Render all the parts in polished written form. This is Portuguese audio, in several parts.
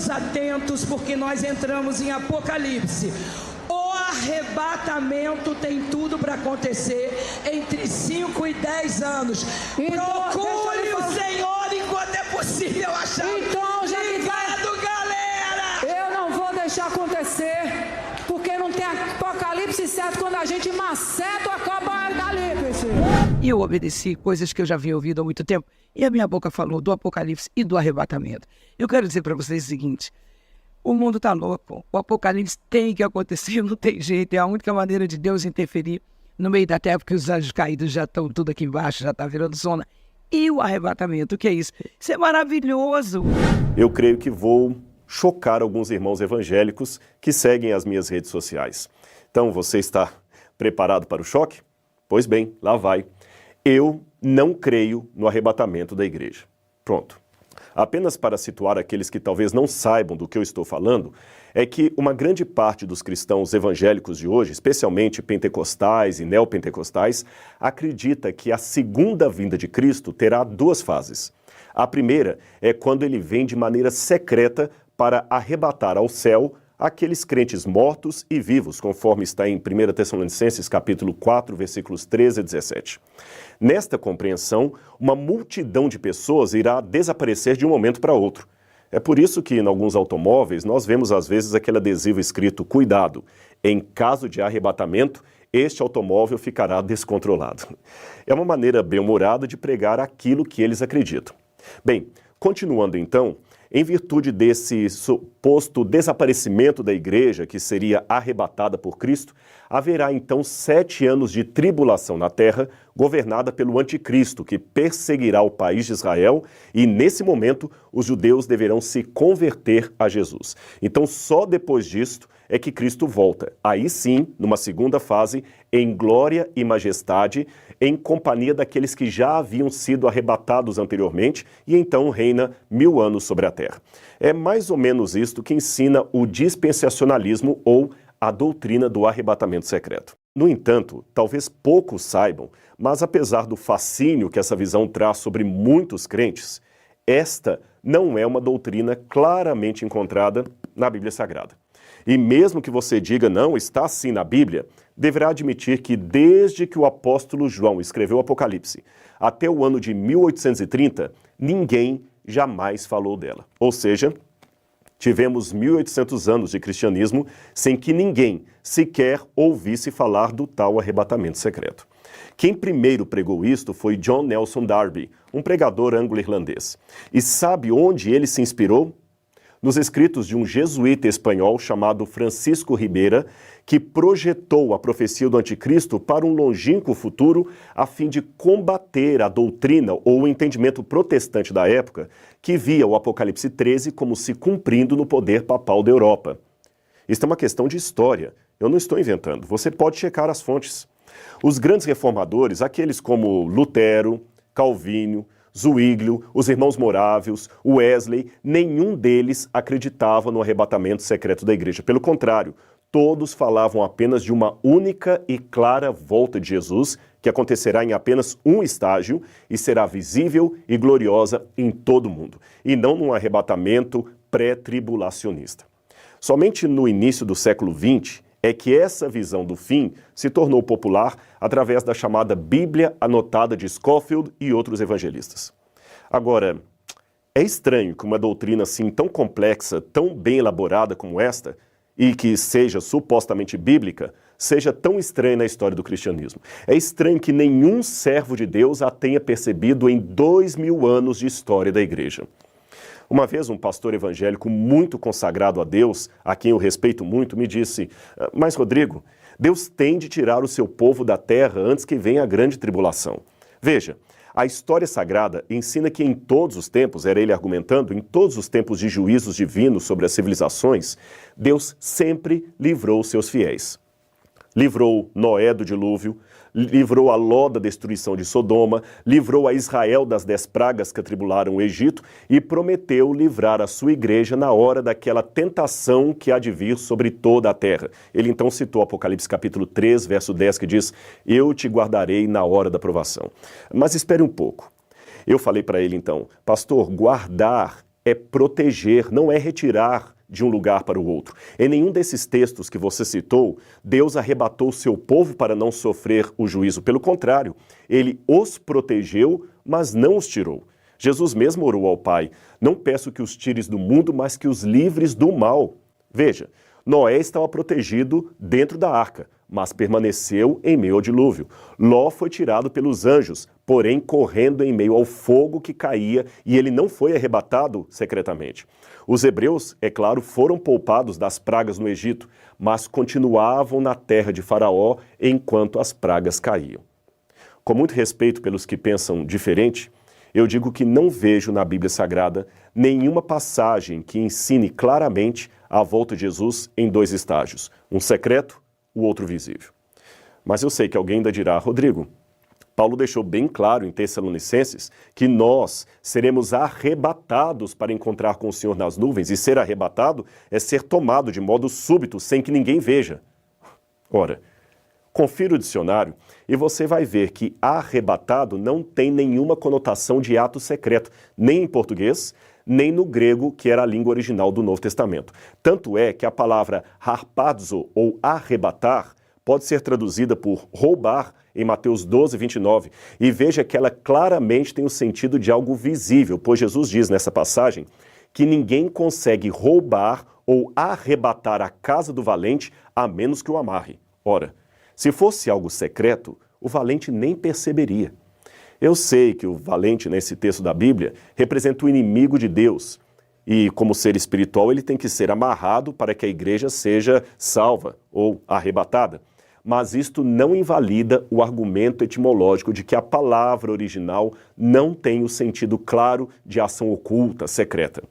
todos atentos, porque nós entramos em Apocalipse. O arrebatamento tem tudo para acontecer entre 5 e 10 anos. Então, procure o Senhor enquanto é possível achar. Então, já ligado, galera! Eu não vou deixar acontecer, porque não tem Apocalipse certo quando a gente maceta o Apocalipse. E eu obedeci coisas que eu já havia ouvido há muito tempo. E a minha boca falou do Apocalipse e do arrebatamento. Eu quero dizer para vocês o seguinte: o mundo está louco. O Apocalipse tem que acontecer, não tem jeito. É a única maneira de Deus interferir no meio da terra, porque os anjos caídos já estão tudo aqui embaixo, já está virando zona. E o arrebatamento, o que é isso? Isso é maravilhoso. Eu creio que vou chocar alguns irmãos evangélicos que seguem as minhas redes sociais. Então, você está preparado para o choque? Pois bem, lá vai. Eu não creio no arrebatamento da igreja. Pronto. Apenas para situar aqueles que talvez não saibam do que eu estou falando, é que uma grande parte dos cristãos evangélicos de hoje, especialmente pentecostais e neopentecostais, acredita que a segunda vinda de Cristo terá duas fases. A primeira é quando ele vem de maneira secreta para arrebatar ao céu aqueles crentes mortos e vivos, conforme está em 1 Tessalonicenses capítulo 4, versículos 13 a 17. Nesta compreensão, uma multidão de pessoas irá desaparecer de um momento para outro. É por isso que, em alguns automóveis, nós vemos às vezes aquele adesivo escrito: cuidado, em caso de arrebatamento, este automóvel ficará descontrolado. É uma maneira bem-humorada de pregar aquilo que eles acreditam. Bem, continuando então, em virtude desse suposto desaparecimento da igreja, que seria arrebatada por Cristo, haverá então 7 anos de tribulação na terra, governada pelo anticristo, que perseguirá o país de Israel, e nesse momento os judeus deverão se converter a Jesus. Então só depois disto é que Cristo volta, aí sim, numa segunda fase, em glória e majestade, em companhia daqueles que já haviam sido arrebatados anteriormente, e então reina 1000 anos sobre a terra. É mais ou menos isto que ensina o dispensacionalismo ou a doutrina do arrebatamento secreto. No entanto, talvez poucos saibam, mas apesar do fascínio que essa visão traz sobre muitos crentes, esta não é uma doutrina claramente encontrada na Bíblia Sagrada. E mesmo que você diga não, está assim na Bíblia, deverá admitir que desde que o apóstolo João escreveu o Apocalipse até o ano de 1830, ninguém jamais falou dela. Ou seja, tivemos 1800 anos de cristianismo sem que ninguém sequer ouvisse falar do tal arrebatamento secreto. Quem primeiro pregou isto foi John Nelson Darby, um pregador anglo-irlandês. E sabe onde ele se inspirou? Nos escritos de um jesuíta espanhol chamado Francisco Ribeira, que projetou a profecia do anticristo para um longínquo futuro a fim de combater a doutrina ou o entendimento protestante da época, que via o Apocalipse 13 como se cumprindo no poder papal da Europa. Isto é uma questão de história, eu não estou inventando, você pode checar as fontes. Os grandes reformadores, aqueles como Lutero, Calvino, Zwinglio, os irmãos Morávios, Wesley, nenhum deles acreditava no arrebatamento secreto da igreja. Pelo contrário, todos falavam apenas de uma única e clara volta de Jesus, que acontecerá em apenas um estágio e será visível e gloriosa em todo o mundo, e não num arrebatamento pré-tribulacionista. Somente no início do século XX é que essa visão do fim se tornou popular através da chamada Bíblia Anotada de Scofield e outros evangelistas. Agora, é estranho que uma doutrina assim tão complexa, tão bem elaborada como esta, e que seja supostamente bíblica, seja tão estranha na história do cristianismo. É estranho que nenhum servo de Deus a tenha percebido em 2000 anos de história da igreja. Uma vez um pastor evangélico muito consagrado a Deus, a quem eu respeito muito, me disse: mas Rodrigo, Deus tem de tirar o seu povo da terra antes que venha a grande tribulação. Veja, a história sagrada ensina que em todos os tempos, era ele argumentando, em todos os tempos de juízos divinos sobre as civilizações, Deus sempre livrou seus fiéis. Livrou Noé do dilúvio, livrou a Ló da destruição de Sodoma, livrou a Israel das 10 pragas que atribularam o Egito e prometeu livrar a sua igreja na hora daquela tentação que há de vir sobre toda a terra. Ele então citou Apocalipse capítulo 3, verso 10, que diz: eu te guardarei na hora da provação. Mas espere um pouco. Eu falei para ele então: pastor, guardar é proteger, não é retirar de um lugar para o outro. Em nenhum desses textos que você citou, Deus arrebatou o seu povo para não sofrer o juízo. Pelo contrário, ele os protegeu, mas não os tirou. Jesus mesmo orou ao Pai: não peço que os tires do mundo, mas que os livres do mal. Veja, Noé estava protegido dentro da arca, mas permaneceu em meio ao dilúvio. Ló foi tirado pelos anjos, porém correndo em meio ao fogo que caía, e ele não foi arrebatado secretamente. Os hebreus, é claro, foram poupados das pragas no Egito, mas continuavam na terra de Faraó enquanto as pragas caíam. Com muito respeito pelos que pensam diferente, eu digo que não vejo na Bíblia Sagrada nenhuma passagem que ensine claramente a volta de Jesus em dois estágios, um secreto, o outro visível. Mas eu sei que alguém ainda dirá: Rodrigo, Paulo deixou bem claro em Tessalonicenses que nós seremos arrebatados para encontrar com o Senhor nas nuvens, e ser arrebatado é ser tomado de modo súbito, sem que ninguém veja. Ora, confira o dicionário e você vai ver que arrebatado não tem nenhuma conotação de ato secreto, nem em português, nem no grego, que era a língua original do Novo Testamento. Tanto é que a palavra harpazo, ou arrebatar, pode ser traduzida por roubar em Mateus 12, 29. E veja que ela claramente tem o sentido de algo visível, pois Jesus diz nessa passagem que ninguém consegue roubar ou arrebatar a casa do valente a menos que o amarre. Ora, se fosse algo secreto, o valente nem perceberia. Eu sei que o valente, nesse texto da Bíblia, representa o inimigo de Deus. E, como ser espiritual, ele tem que ser amarrado para que a igreja seja salva ou arrebatada. Mas isto não invalida o argumento etimológico de que a palavra original não tem o sentido claro de ação oculta, secreta.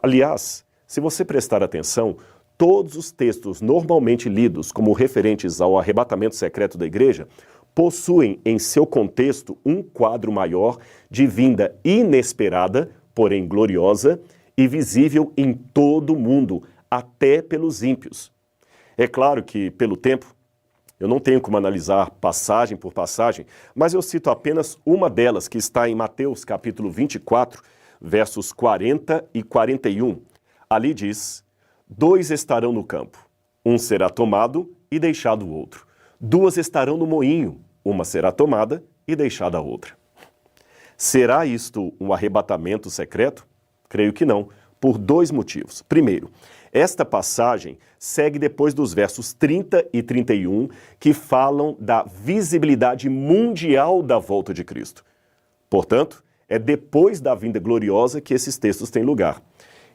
Aliás, se você prestar atenção, todos os textos normalmente lidos como referentes ao arrebatamento secreto da igreja possuem em seu contexto um quadro maior de vinda inesperada, porém gloriosa, e visível em todo o mundo, até pelos ímpios. É claro que, pelo tempo, eu não tenho como analisar passagem por passagem, mas eu cito apenas uma delas, que está em Mateus capítulo 24, versos 40 e 41. Ali diz: 2 estarão no campo, um será tomado e deixado o outro. 2 estarão no moinho, uma será tomada e deixada a outra. Será isto um arrebatamento secreto? Creio que não, por 2 motivos. Primeiro, esta passagem segue depois dos versos 30 e 31, que falam da visibilidade mundial da volta de Cristo. Portanto, é depois da vinda gloriosa que esses textos têm lugar.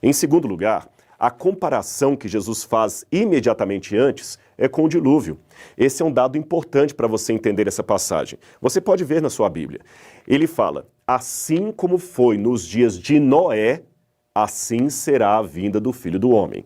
Em segundo lugar, a comparação que Jesus faz imediatamente antes é com o dilúvio. Esse é um dado importante para você entender essa passagem. Você pode ver na sua Bíblia. Ele fala: assim como foi nos dias de Noé, assim será a vinda do Filho do Homem.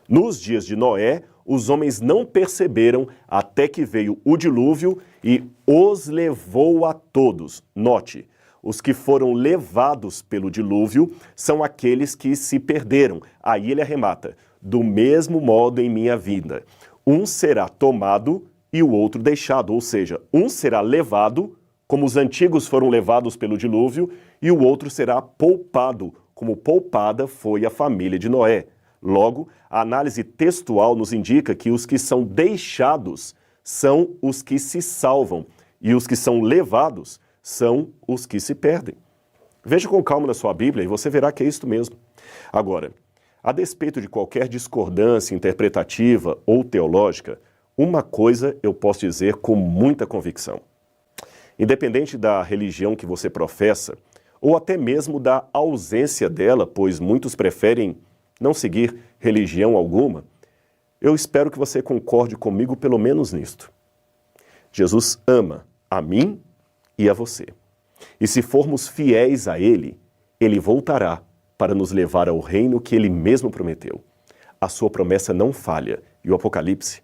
Nos dias de Noé, os homens não perceberam até que veio o dilúvio e os levou a todos. Note, os que foram levados pelo dilúvio são aqueles que se perderam. Aí ele arremata: do mesmo modo em minha vinda. Um será tomado e o outro deixado. Ou seja, um será levado, como os antigos foram levados pelo dilúvio, e o outro será poupado, como poupada foi a família de Noé. Logo, a análise textual nos indica que os que são deixados são os que se salvam, e os que são levados são os que se perdem. Veja com calma na sua Bíblia e você verá que é isto mesmo. Agora, a despeito de qualquer discordância interpretativa ou teológica, uma coisa eu posso dizer com muita convicção. Independente da religião que você professa, ou até mesmo da ausência dela, pois muitos preferem não seguir religião alguma, eu espero que você concorde comigo pelo menos nisto. Jesus ama a mim e a você. E se formos fiéis a Ele, Ele voltará para nos levar ao reino que Ele mesmo prometeu. A sua promessa não falha, e o Apocalipse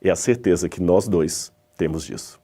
é a certeza que nós dois temos disso.